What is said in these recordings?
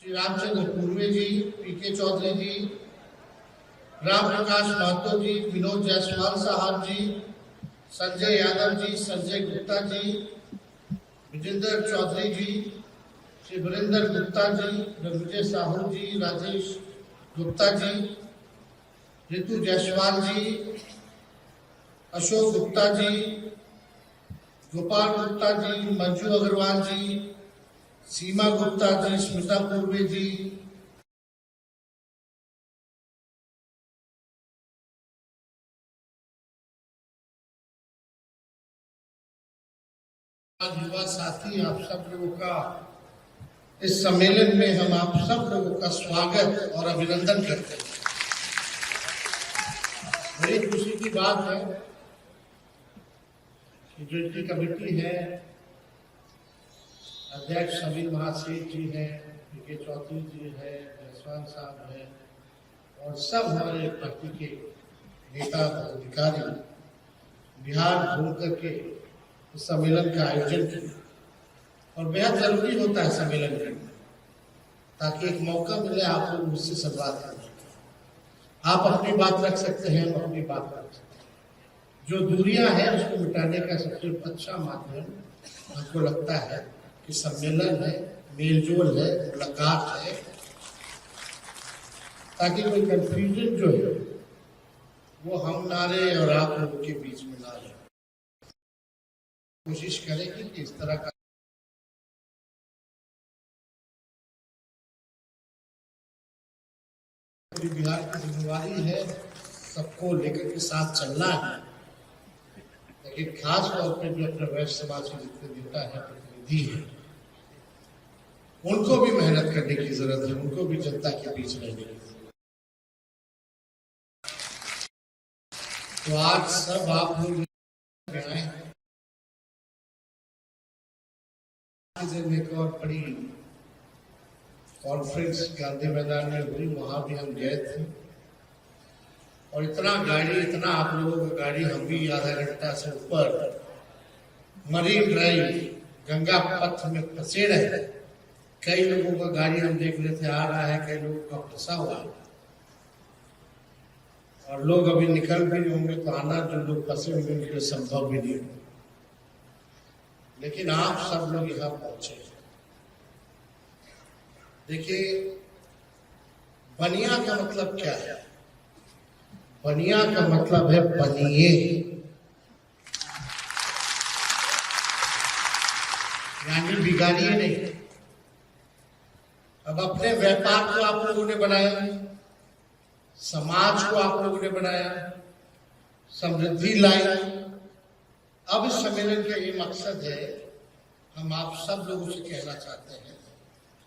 श्री रामचंद्र पूर्वे जी, पीके चौधरी जी, राम प्रकाश महतो जी, विनोद जायसवाल साहब जी, संजय यादव जी, संजय गुप्ता जी, विजेंद्र चौधरी जी, श्री वीरेंद्र गुप्ता जी, रघुजय साहू जी, राजेश गुप्ता जी, ऋतु जायसवाल जी, अशोक गुप्ता जी, गोपाल गुप्ता जी, मंजू अग्रवाल जी, सीमा गुप्ता जी, स्मिता पूर्वे जी, युवा साथी, आप सब लोगों का इस सम्मेलन में हम आप सब लोगों का स्वागत और अभिनंदन करते हैं। बड़ी खुशी की बात है कि जो इनकी कमेटी है, अध्यक्ष समीर महासेठ जी हैं, पीके चौधरी जी है, जायसवाल साहब है और सब हमारे पार्टी के नेता पदाधिकारी बिहार घूम करके इस सम्मेलन का आयोजन किया। और बेहद जरूरी होता है सम्मेलन करना, ताकि एक मौका मिले आप लोग मुझसे संवाद करने का। आप अपनी बात रख सकते हैं, हम अपनी बात रख सकते हैं। जो दूरियां हैं उसको मिटाने का सबसे अच्छा माध्यम हमको लगता है कि सम्मेलन है, मेलजोल है, मुलाकात है, ताकि कोई कंफ्यूजन जो है वो हम ना रहे और आप लोगों के बीच में ना रहे। कोशिश करेंगे कि इस तरह का बिहार की जिम्मेवारी है, सबको लेकर के साथ चलना है, लेकिन खास तौर पर जो अपने वैश्य समाज के जितने नेता है, प्रतिनिधि है, उनको भी मेहनत करने की जरूरत है, उनको भी जनता के बीच रहने की जरूरत है। तो आज सब आप लोग आए हैं, एक और बड़ी कॉन्फ्रेंस गांधी मैदान में हुई, वहां भी हम गए थे और इतना आप लोगों का गाड़ी, हम भी आधा घंटा से ऊपर मरीन ड्राइव गंगा पथ में फंसे रहे। कई लोगों का गाड़ी हम देख रहे थे आ रहा है, कई लोगों का फंसा हुआ है और लोग अभी निकल भी नहीं होंगे, तो आना जो लोग फंसे होंगे उनके लिए संभव भी नहीं होगा। लेकिन आप सब लोग यहाँ पहुंचे। देखिए, बनिया का मतलब क्या है? बनिया का मतलब है बनिए, यानी बिगाड़िए नहीं। अब अपने व्यापार को आप लोगों ने बनाया, समाज को आप लोगों ने बनाया, समृद्धि लाई। अब इस सम्मेलन का ये मकसद है, हम आप सब लोगों से कहना चाहते हैं,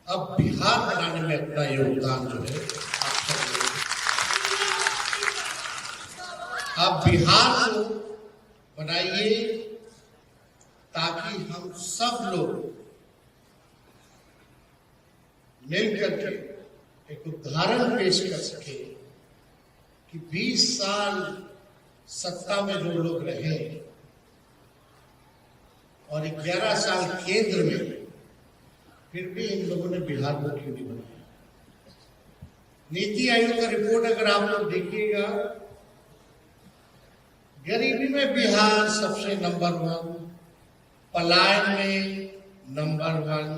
अब बिहार बनाने में अपना योगदान जो है आप सब लोग, आप बिहार को बनाइए, ताकि हम सब लोग मिल करके एक उदाहरण पेश कर सके कि 20 साल सत्ता में जो लोग रहे और 11 साल केंद्र में, फिर भी इन लोगों ने बिहार को क्यों नहीं बनाया। नीति आयोग का रिपोर्ट अगर आप लोग देखिएगा, गरीबी में बिहार सबसे नंबर 1, पलायन में नंबर 1,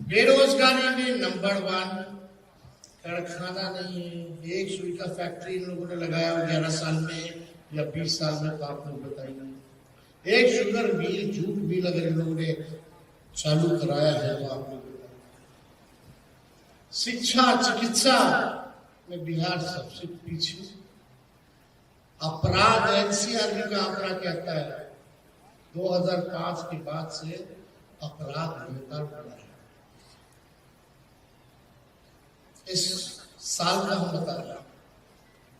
बेरोजगारी में नंबर 1, कारखाना नहीं है, एक सुई का फैक्ट्री इन लोगों ने लगाया 11 साल में या 20 साल में, तो आप लोग बताइए। एक शुगर मिल, जूट मिल अगर इन लोगों ने चालू कराया है तो आप लोग बताइए। शिक्षा, चिकित्सा में बिहार सबसे पीछे। अपराध, एनसीआरबी का आंकड़ा कहता है 2005 के बाद से अपराध लगातार बढ़ा है। इस साल का हम बता रहे हैं,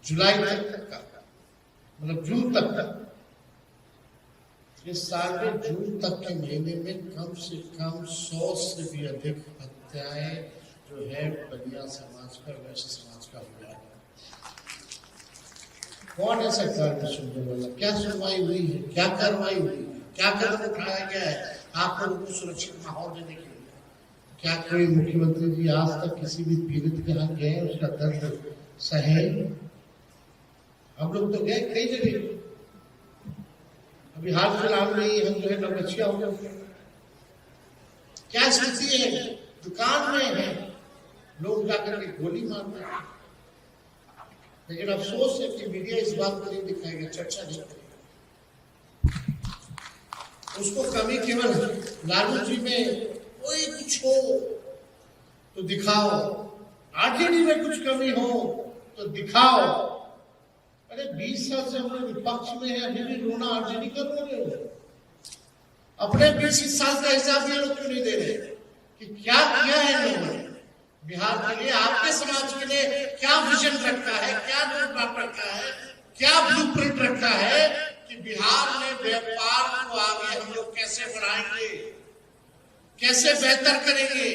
जुलाई तक का, मतलब जून तक का, इस साल में जून तक के महीने में कम से कम 100 से भी अधिक हत्याएं जो है बनिया समाज का, वैश्य समाज का हुआ है। कौन है सरकार में सुनने वाला? क्या सुनवाई हुई है? क्या कार्रवाई हुई है? क्या कदम उठाया गया है आप लोगों को सुरक्षित माहौल देने के लिए? क्या कोई मुख्यमंत्री जी आज तक किसी भी पीड़ित के यहाँ गए, उसका दर्द सहे? हम लोग तो गए कई जगह। अभी हाल फिलहाल में ही हम जो है नवगछिया हो गए। क्या स्थिति है? दुकान में है, लोग जाकर के गोली मारते हैं। लेकिन अफसोस है कि मीडिया इस बात को नहीं दिखाएगा, चर्चा नहीं करेगा। उसको कमी केवल लालू जी में कोई कुछ हो तो दिखाओ, आरजेडी में कुछ कमी हो तो दिखाओ। अरे 20 साल से हम लोग विपक्ष में है, अभी भी रोना आरजेडी कर रहे हो। अपने 20 साल का हिसाब ये लोग क्यों नहीं दे रहे कि क्या किया है लोगों ने बिहार के लिए, आपके समाज के लिए? क्या विजन रखा है, क्या रोड मैप रखा है, क्या ब्लूप्रिंट रखा है कि बिहार में व्यापार को आगे हम लोग कैसे बढ़ाएंगे, कैसे बेहतर करेंगे?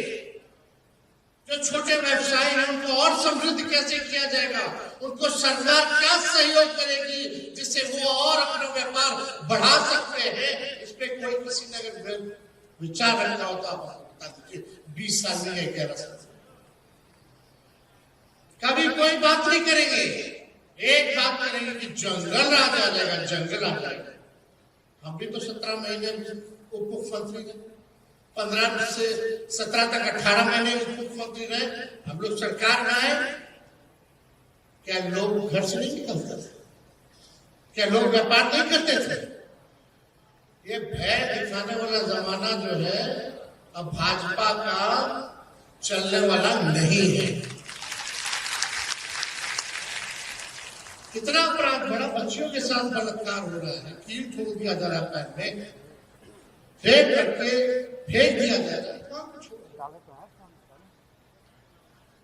जो छोटे व्यवसायी हैं उनको और समृद्ध कैसे किया जाएगा? उनको सरकार क्या सहयोग करेगी जिससे वो और अपना व्यापार बढ़ा सकते हैं? इस पे कोई किसी ने अगर विचार रखा होता तो बता दीजिए। 20 साल में 11 साल कभी कोई बात नहीं करेंगे। एक बात करेंगे कि जंगल राज आ जाएगा, जंगल आ जाएगा। हम भी तो 17 महीने उप मुख्यमंत्री थे, 15 से 17 तक 18 महीने उप मुख्यमंत्री रहे। हम लोग सरकार में आए, क्या लोग घर से नहीं निकलते थे? क्या लोग व्यापार नहीं करते थे? ये भय दिखाने वाला जमाना जो है अब भाजपा का चलने वाला नहीं है। कितना अपराध बड़ा, बच्चियों के साथ बलात्कार हो रहा है, कील ठोक दिया जा रहा है, पैर में फेंक करके फेंक दिया जा रहा है।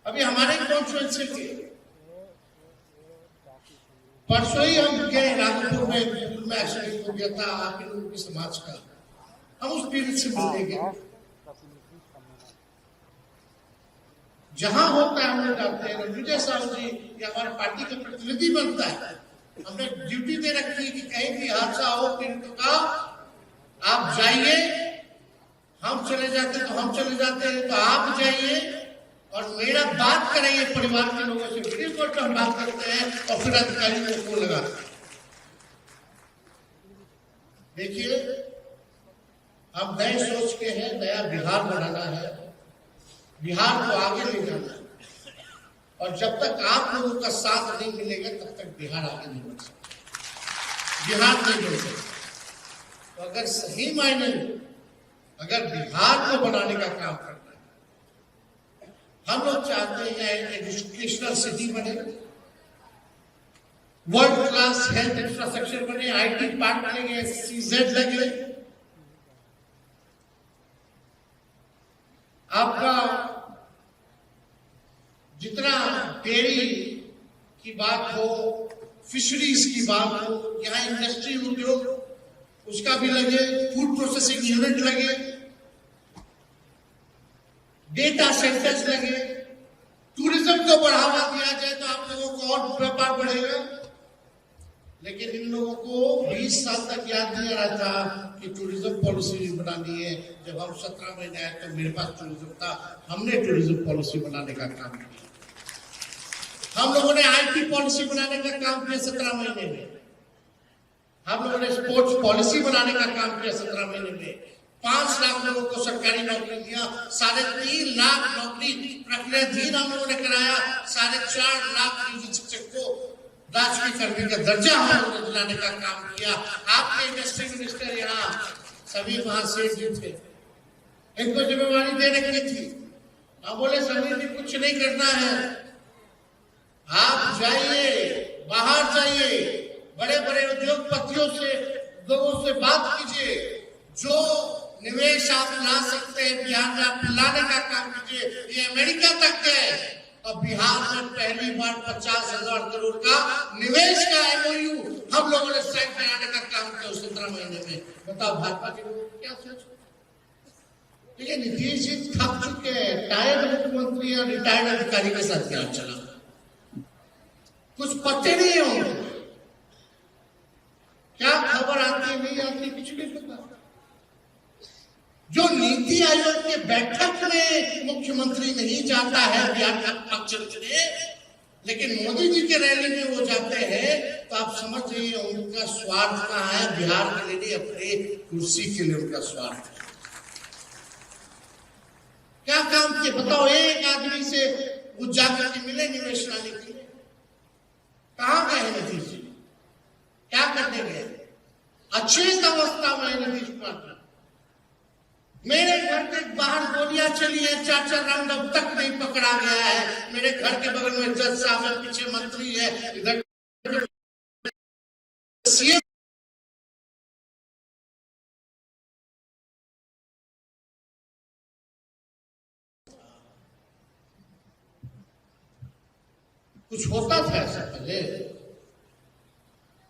अभी हमारे कॉन्फ्रेंस के परसों ही हम गए नागपुर में एक्सीडेंट हो गया था आप लोगों के समाज का। हम उस पीड़ित से मिलने गए, जहां होता है हम लोग जाते हैं। विजय साहू जी ये हमारे पार्टी का प्रतिनिधि बनता है, हमने ड्यूटी दे रखी है कि कहीं भी हादसा हो पीड़ितों का आप जाइए। हम चले जाते तो हम चले जाते हैं, तो आप जाइए और मेरा बात कराइए परिवार के लोगों से। वीडियो कॉल पर हम बात करते हैं और फिर अधिकारियों को फोन लगाते हैं। देखिए, हम नए सोच के हैं, नया बिहार बनाना है, बिहार को आगे ले जाना है। और जब तक आप लोगों का साथ नहीं मिलेगा तब तक बिहार आगे नहीं बढ़ सकता, बिहार नहीं बढ़ सकता। तो अगर सही मायने में अगर बिहार को बनाने का काम करना है, हम लोग चाहते हैं एजुकेशनल सिटी बने, वर्ल्ड क्लास हेल्थ इंफ्रास्ट्रक्चर बने, IT पार्क बनेंगे, SEZ लगे, आपका जितना डेयरी की बात हो, फिशरीज की बात हो, यहाँ इंडस्ट्री उद्योग उसका भी लगे, फूड प्रोसेसिंग यूनिट लगे, डेटा सेंटर्स लगे, टूरिज्म को बढ़ावा दिया जाए तो आप लोगों को और व्यापार बढ़ेगा। लेकिन इन लोगों को 20 साल तक याद नहीं आ रहा था कि टूरिज्म पॉलिसी बनानी है। जब हम 17 महीने आए तो मेरे पास टूरिज्म था, हमने टूरिज्म पॉलिसी बनाने का काम किया। हम लोगों ने IT पॉलिसी बनाने का काम किया 17 महीने में। हम लोगों ने स्पोर्ट्स पॉलिसी बनाने का काम किया 17 महीने में। 5 लाख लोगों को सरकारी नौकरी दिया, 3.5 लाख नौकरी प्रक्रियाधीन हम लोगों ने कराया, 4.5 लाख निजी शिक्षक को राजकीय कर्मी का दर्जा हम लोगों ने दिलाने का काम किया। आपके इंडस्ट्री मिनिस्टर यहाँ सभी महासेठ जी थे, इनको जिम्मेवारी दे रखी थी। हम बोले सभी जी कुछ नहीं करना है, आप जाइए, बाहर जाइए, बड़े बड़े उद्योगपतियों से, लोगों से बात कीजिए, जो निवेश आप ला सकते हैं बिहार में आप लाने का काम कीजिए। ये अमेरिका तक है और बिहार में पहली बार 50,000 करोड़ का निवेश का MOU हम लोगों ने साइन कराने का काम किया 17 महीने में। बताओ भाजपा के लोग क्या सोच। ठीक है, नीतीश जी थक चुके हैं, टायर्ड मुख्यमंत्री और रिटायर्ड अधिकारी के साथ क्या चला, कुछ पते नहीं होंगे, क्या खबर आती है नहीं आती कुछ नहीं पता। जो नीति आयोग के बैठक में मुख्यमंत्री नहीं जाता है बिहार का पक्ष रखने, लेकिन मोदी जी के रैली में वो जाते हैं, तो आप समझ जाइए उनका स्वार्थ कहाँ है। बिहार के लिए, अपने कुर्सी के लिए उनका स्वार्थ है। क्या काम किए बताओ? एक आदमी से वो जाकर के मिले निवेश लाने के लिए, कहां गए नीतीश जी? क्या करने गए? अच्छी अवस्था में नीतीश कुमार। मेरे घर के बाहर गोलियां चली है, 4-4 राउंड अब तक नहीं पकड़ा गया है। मेरे घर के बगल में जज साहब है, पीछे मंत्री है, इधर सीएम कुछ होता था ऐसा पहले।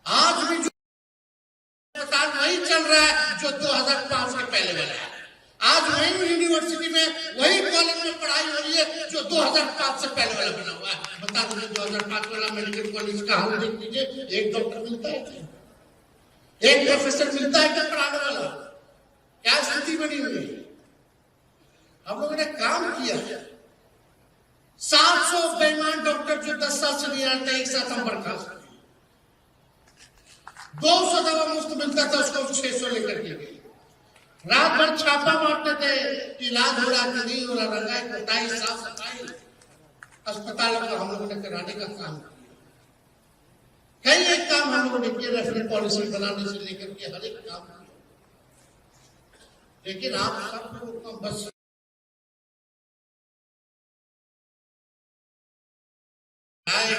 आज भी जो अस्पताल वही चल रहा है जो 2005 के पहले वाला है। आज वही यूनिवर्सिटी में, वही कॉलेज में पढ़ाई हो रही है जो 2005 से पहले वाला बना हुआ है। बता दो 2005 वाला मेडिकल कॉलेज का हाल देख लीजिए। एक डॉक्टर मिलता है क्या? एक प्रोफेसर मिलता है क्या पढ़ाने वाला? क्या स्थिति बनी हुई है? हम लोगों ने काम किया। 700 बेईमान डॉक्टर जो 10 साल से नहीं आते, एक साथ हम बर्खास्त। 200 दवा मुफ्त मिलता था, उसको 600 लेकर के गए। रात भर छापा मारते थे, इलाज हो रहा कि नहीं हो रहा, रंगाई पुताई साफ सफाई अस्पतालों को हम लोगों ने कराने का काम किया। कई एक काम हम लोगों ने किया, रेफरल पॉलिसी बनाने से लेकर के हर एक काम किया। लेकिन आप सब लोगों को बस आएगा।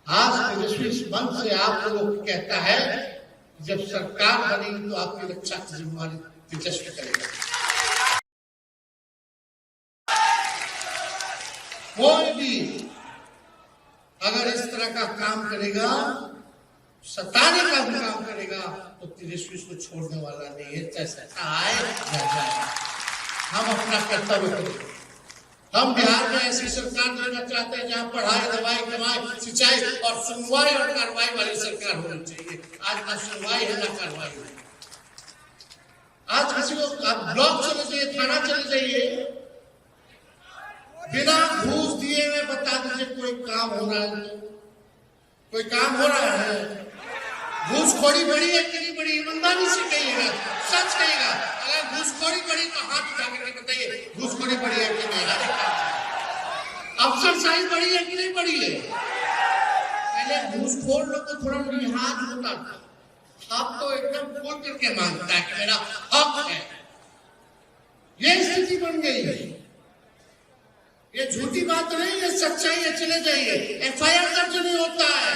आज तेजस्वी इस मंच से आप लोगों को कहता है, जब सरकार बनेगी तो आपकी रक्षा की जिम्मेवारी तेजस्वी करेगा। कोई भी अगर इस तरह का काम करेगा, सताने का भी काम करेगा, तो तेजस्वी इसको छोड़ने वाला नहीं है। चाहे सत्ता आए या जाए, हम अपना कर्तव्य करेंगे। हम बिहार में ऐसी सरकार देना चाहते हैं जहां पढ़ाई, दवाई, कमाई, सिंचाई और सुनवाई और कार्रवाई वाली सरकार होनी चाहिए। आज ना सुनवाई है ना कार्रवाई है। आज किसी को आप ब्लॉक चले जाइए, थाना चले जाइए, बिना घूस दिए हुए बता दीजिए कोई काम हो रहा है? कोई काम हो रहा है? घूसखोरी बड़ी है कि नहीं बड़ी? ईमानदारी से कहिएगा, सच कहिएगा। अगर घूसखोरी बड़ी तो हाथ उठा करके बताइए घूसखोरी बड़ी है कि नहीं? अफसरशाही बड़ी है कि नहीं बड़ी है? पहले घूसखोर लोग को थोड़ा लिहाज होता था, अब तो एकदम खोल करके मांगता है कि मेरा हक है। ये स्थिति बन गई है। ये झूठी बात नहीं है, सच्चाई है। चले जाइए, एफआईआर दर्ज नहीं होता है,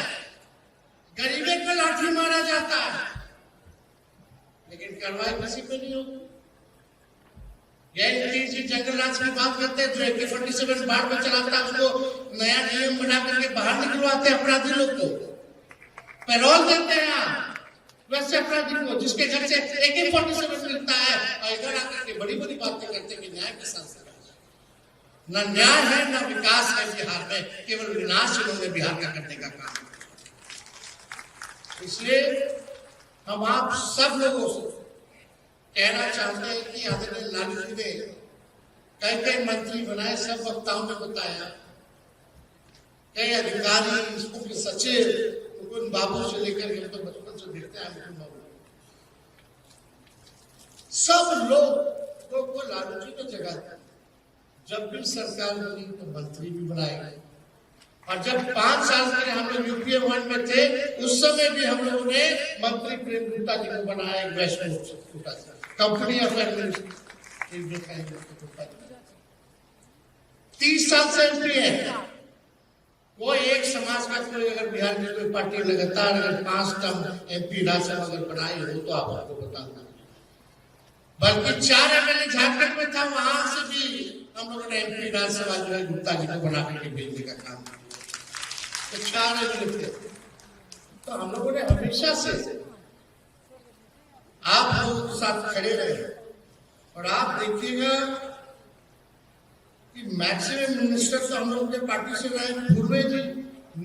गरीबे को लाठी मारा जाता है, लेकिन कार्रवाई किसी पे नहीं होती। जी जंगल राज की बात करते हैं, जो AK-47 बाढ़ में चलाता है उसको नया नियम बना करके बाहर निकलवाते हैं अपराधी लोग को, पैरोल देते हैं। आप वैसे अपराधी को जिसके घर से AK-47 मिलता है और इधर आकर के बड़ी बड़ी बातें करते हैं कि न्याय के साथ न न्याय है न विकास है बिहार में, केवल विनाश इन्होंने बिहार का करने का काम किया। इसलिए हम आप सब लोगों से कहना चाहते हैं कि आदरणीय लालू जी ने कई कई मंत्री बनाए, सब वक्ताओं ने बताया, कई अधिकारी, मुख्य सचिव, मुकुंद बाबू से लेकर हम तो बचपन से देखते हैं मुकुंद बाबू, सब लोग को लालू जी ने जगह जब भी सरकार बनी तो मंत्री भी बनाए। और जब 5 साल के हम लोग UPA 1 में थे, उस समय भी हम लोगों ने मंत्री प्रेम गुप्ता जी को बनाया, वैष्णव कंपनी अफेयर 30 साल से MP है। वो एक समाज का कोई अगर बिहार में कोई पार्टी लगातार अगर 5 टर्म MP राज्यसभा अगर बनाई हो तो आप आपको बताना, बल्कि 4 MLA झारखंड में था, वहां से भी हम लोगों ने MP राज्यसभा जो है गुप्ता जी को बना करके भेजने का काम किया। तो 4 MLA थे। तो हम लोगों ने हमेशा से आप लोगों के साथ खड़े रहे, और आप देखिएगा कि मैक्सिमम मिनिस्टर तो हम लोगों के पार्टी से रहे। पूर्वे जी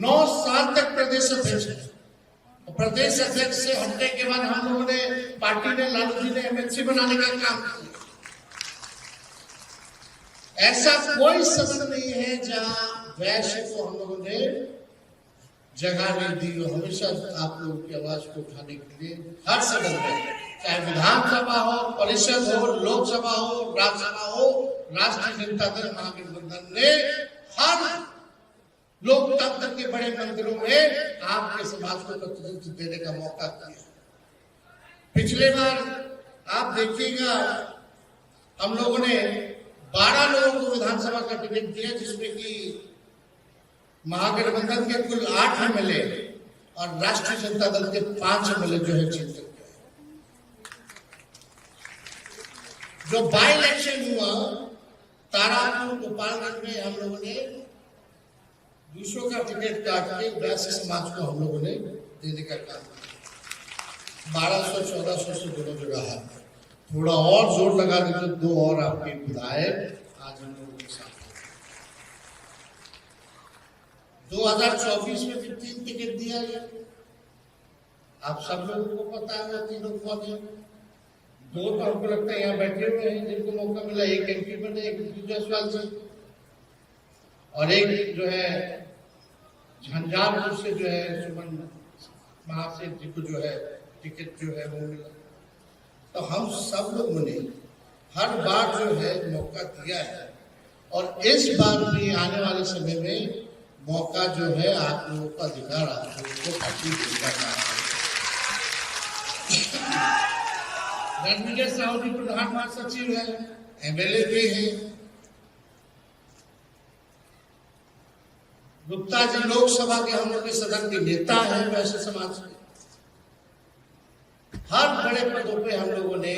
9 साल तक प्रदेश अध्यक्ष है, और प्रदेश अध्यक्ष से हटने के बाद हम लोगों ने, पार्टी ने, लालू जी ने एमएलसी बनाने का काम किया। ऐसा कोई सदन नहीं है जहां वैश्य को हम लोगों ने जगह नहीं दी हो। हमेशा आप लोगों की आवाज को उठाने के लिए हर सदन में, चाहे विधानसभा हो, परिषद हो, लोकसभा हो, राज्यसभा हो, राष्ट्रीय जनता दल महागठबंधन ने हर लोकतंत्र के बड़े मंदिरों में आपके समाज को प्रतिनिधित्व देने का मौका दिया। पिछले बार आप देखिएगा, हम लोगों ने 12 लोगों को विधानसभा का टिकट दिया, जिसमें कि महागठबंधन के कुल 8 एमएलए और राष्ट्रीय जनता दल के 5 एमएलए जो है जीत गए। जो बाई इलेक्शन हुआ तारापुर गोपालगंज में, हम लोगों ने दूसरों का टिकट काट के वैश्य समाज को हम लोगों ने देने का काम किया। 1200-1400 से दोनों जगह है। थोड़ा और जोर लगा दे तो 2 और आपके विधायक आज हम लोगों के साथ। 2024 में भी 3 टिकट दिया गया। आप सब लोगों को पता है वो तीनों कौन है। 2 तो हमको लगता है यहाँ बैठे हुए हैं जिनको मौका मिला, एक एमपी बने, एक जायसवाल जी, और एक जो है झंझारपुर से जो है सुमन महासेठ जी को जो है टिकट जो है वो मिला। तो हम सब लोगों ने हर बार जो है मौका दिया है, और इस बार भी आने वाले समय में मौका जो है आप लोगों का अधिकार आप लोगों को पार्टी देगा। रणविजय साहू जी प्रधान महासचिव है, एमएलए भी है। गुप्ता जी लोकसभा के हम लोग के सदन के नेता हैं वैश्य समाज के। हर बड़े पदों पे हम लोगों ने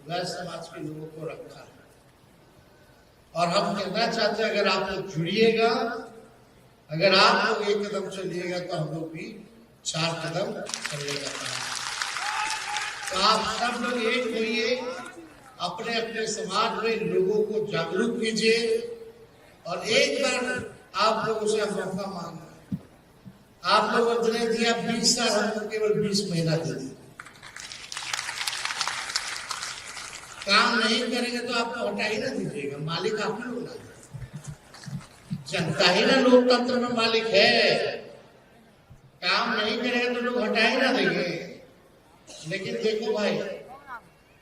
वैश्य समाज के लोगों को रखा है, और हम कहना चाहते हैं अगर आप लोग जुड़िएगा, अगर आप लोग 1 कदम चलिएगा तो हम लोग भी 4 कदम चलेगा। तो आप सब लोग एक होइए, अपने अपने समाज में लोगों को जागरूक कीजिए, और एक बार आप लोगों से मौका मांगा। आप लोगों ने दिया 20 साल, हमको केवल 20 महीना दे दिया। काम नहीं करेंगे तो आपको हटा ही ना दीजिएगा, मालिक आप लोग ना, जनता ही ना लोकतंत्र में मालिक है। काम नहीं करेंगे तो लोग हटा ही ना देंगे। लेकिन देखो भाई,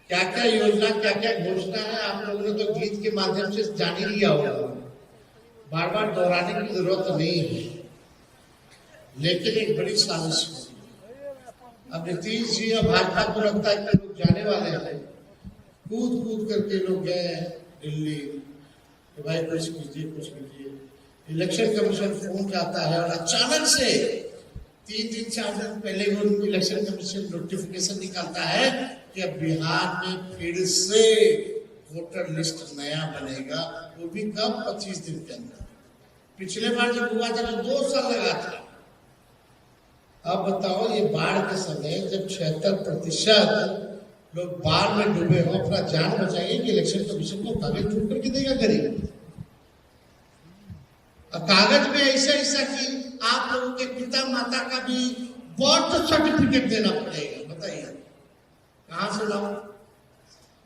क्या क्या योजना, क्या क्या घोषणा है, आप लोगों ने तो गीत के माध्यम से जान ही लिया होगा, बार बार दोहराने की जरूरत नहीं है। लेकिन एक बड़ी साजिश है। अब नीतीश जी और भाजपा को लगता है कि लोग जाने वाले हैं, कूद करके लोग गए दिल्ली कि भाई कुछ कीजिए। इलेक्शन कमीशन फोन जाता है, और अचानक से 3-4 दिन पहले वो इलेक्शन कमीशन नोटिफिकेशन निकालता है कि अब बिहार में फिर से वोटर लिस्ट नया बनेगा, वो भी कब 25 दिन के अंदर। पिछले बार जब हुआ था तो 2 साल लगा था। अब बताओ, ये बाढ़ के समय जब 76% लोग बाढ़ में डूबे हो, अपना जान बचाएंगे कि इलेक्शन कमीशन को कागज ढूंढ करके देगा गरीब। और कागज में ऐसा कि आप लोगों के पिता माता का भी बर्थ सर्टिफिकेट देना पड़ेगा। बताइए कहां से लाओ?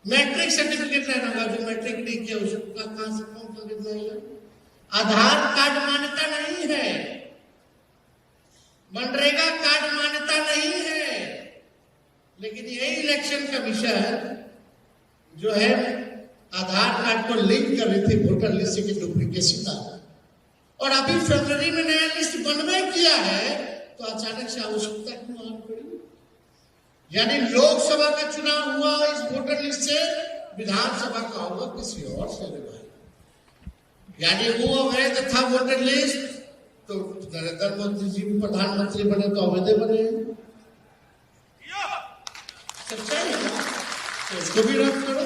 मैट्रिक सर्टिफिकेट लेना होगा, जो मैट्रिक नहीं किया उसका कहां से कौन कागज देगा? आधार कार्ड मान्यता नहीं है, मनरेगा कार्ड मान्यता नहीं है। लेकिन यही इलेक्शन कमीशन जो है आधार कार्ड को लिंक कर रही थी वोटर लिस्ट की डुप्लीकेसी का, और अभी फरवरी में नया लिस्ट बनवे किया है, तो अचानक से आवश्यकता क्यों आनी पड़ी? यानी लोकसभा का चुनाव हुआ इस वोटर लिस्ट से, विधानसभा का होगा किसी और से। भाई यानी वो अवैध था वोटर लिस्ट, तो नरेंद्र मोदी जी भी प्रधानमंत्री बने तो अवैध बने। सच्चाई है ना, तो उसको भी रद्द करो।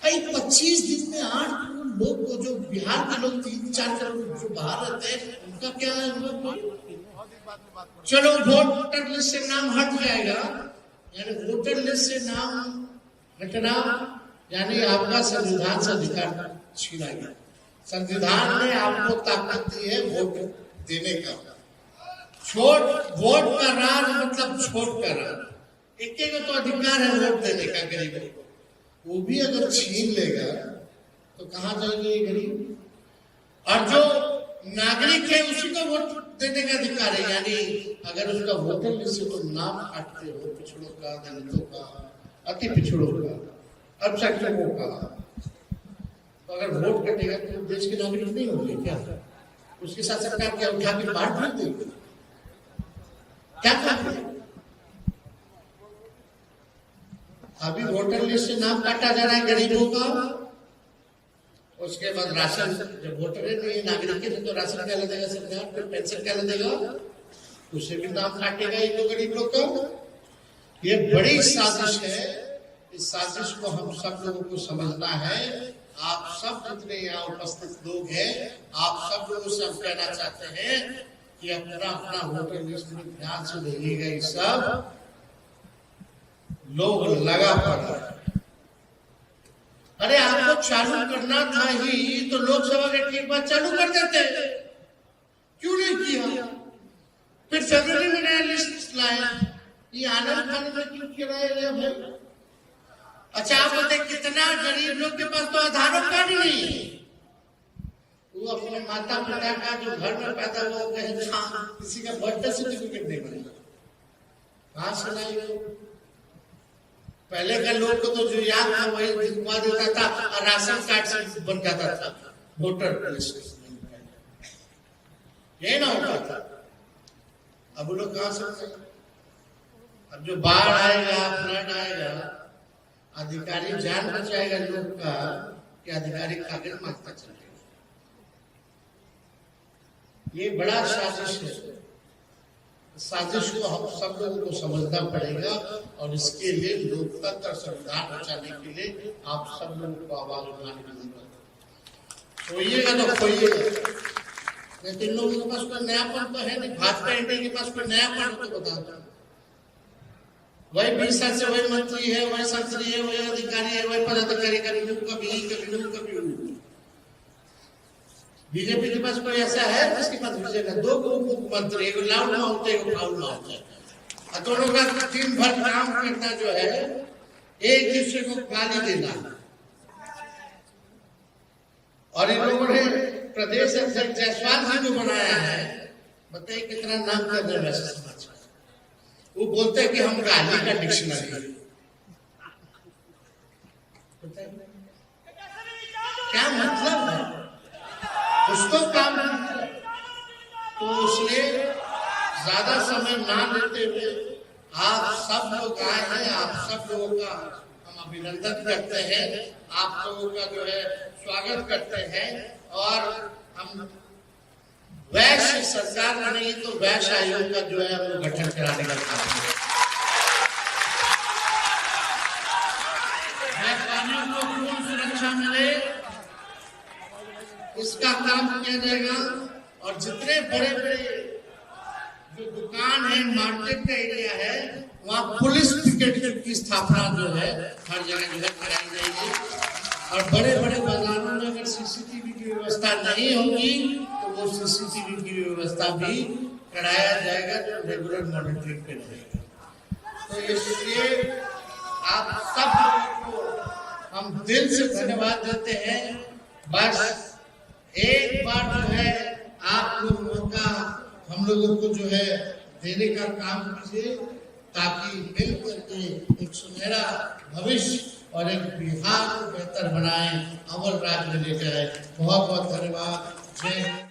25 दिन में 8 करोड़ लोग को, जो बिहार के लोग 3-4 करोड़ जो बाहर रहते हैं, उनका क्या है? चलो वोटर लिस्ट से नाम हट जाएगा, यानी वोटर लिस्ट से नाम हटना यानी आपका संविधान से अधिकार छीना गया। संविधान ने आपको ताकत दी है वोट देने का, छोट वोट का राज मतलब छोट का राज। एक एक तो अधिकार है वोट देने का गरीबों को, वो भी अगर छीन लेगा तो कहां जाएंगे ये गरीब। और जो नागरिक है उसी को वोट देने का अधिकार है, यानी अगर उसका वोटर लिस्ट से तो नाम काटते हो पिछड़ों का, दलितों का, अति पिछड़ों का, अल्पसंख्यकों का, तो अगर वोट कटेगा तो देश के नागरिक नहीं होंगे क्या? उसके साथ सरकार क्या उठा के बाहर भेज देगी क्या करेंगे? अभी वोटर लिस्ट से नाम काटा जा रहा है गरीबों का, उसके बाद राशन, जब वोटर नहीं नागरिक के तो राशन क्या देगा सरकार, फिर पेंशन क्या देगा, उससे भी नाम काटेगा ये तो गरीब लोग का। ये बड़ी साजिश है, इस साजिश को हम सब लोगों को समझना है। आप सब जितने यहाँ उपस्थित लोग हैं, आप सब लोगों से हम कहना चाहते हैं कि अपना अपना वोटर लिस्ट में ध्यान से देखिएगा। ये सब लोग लगा पड़ा है। अरे आपको चालू करना था ही तो लोकसभा के ठीक बाद चालू कर देते, क्यों नहीं किया? फिर फरवरी में नया लिस्ट लाया, ये आनंद खाने में क्यों किराया भाई? अच्छा आप बताइए कितना गरीब लोग के पास तो आधार कार्ड नहीं है, वो अपने माता पिता का जो घर में पैदा हुआ किसी का बर्थ सर्टिफिकेट नहीं बनेगा, कहां से लाएंगे? पहले के लोग को तो जो याद था वही दिखवा देता था और राशन कार्ड से बन जाता था वोटर लिस्ट, यही ना होता था। अब लोग कहां से, अब जो बाढ़ आएगा, फ्लड आएगा, अधिकारी जान बचाएगा लोग का कि अधिकारी कागज मांगता चलेगा। ये बड़ा साजिश है, साजिश को हम सब लोगों को समझना पड़ेगा और इसके लिए लोकतंत्र संविधान बचाने के लिए आप सब लोगों को आवाज उठाने की जरूरत है। खोइएगा तो खोइएगा, लेकिन लोगों के पास कोई नयापन तो है नहीं। भाजपा इंडिया के पास कोई नयापन तो बता, वही 20 साल से वही मंत्री है, वही सांसद है, वही अधिकारी है, वही पदाधिकारी, कभी बीजेपी के पास कोई ऐसा है जिसके पास विजय, दो मुख्यमंत्री, एक लाउड माउथ है, एक फाउल माउथ है, दोनों का दिन भर काम करना जो है एक दूसरे को गाली देना। और इन लोगों ने प्रदेश अध्यक्ष जायसवाल जी को बनाया है, बताइए कितना नाम कर रहे हैं समाज में। वो बोलते हैं कि हम गाली का डिक्शनरी, क्या मतलब है? उसको काम तो उसने ज्यादा समय ना लेते हुए आप सब लोग आए हैं, आप सब लोगों का हम अभिनंदन करते हैं, आप लोगों का जो है स्वागत करते हैं। और हम वैश्य सरकार बनेगी तो वैश्य आयोग का जो है हम लोग गठन कराने का काम करेंगे। व्यापारियों को पूर्ण सुरक्षा मिले इसका काम किया जाएगा। और जितने बड़े बड़े जो दुकान है, मार्केट का एरिया है, वहाँ पुलिस पिकेट की स्थापना जो है हर जगह कराई जाएगी। और बड़े बड़े बाजारों में अगर सीसीटीवी की व्यवस्था नहीं होगी तो वो सीसीटीवी की व्यवस्था भी कराया जाएगा, जो रेगुलर मॉनिटरिंग पे रहेगा। तो इसलिए आप सब लोगों को हम दिल से धन्यवाद देते हैं। बस एक बार जो है आप लोगों का हम लोगों को जो है देने का काम कीजिए, ताकि मिलकर के एक सुनहरा भविष्य और एक बिहार को बेहतर बनाए, अमल राज में ले जाए। बहुत बहुत धन्यवाद। जय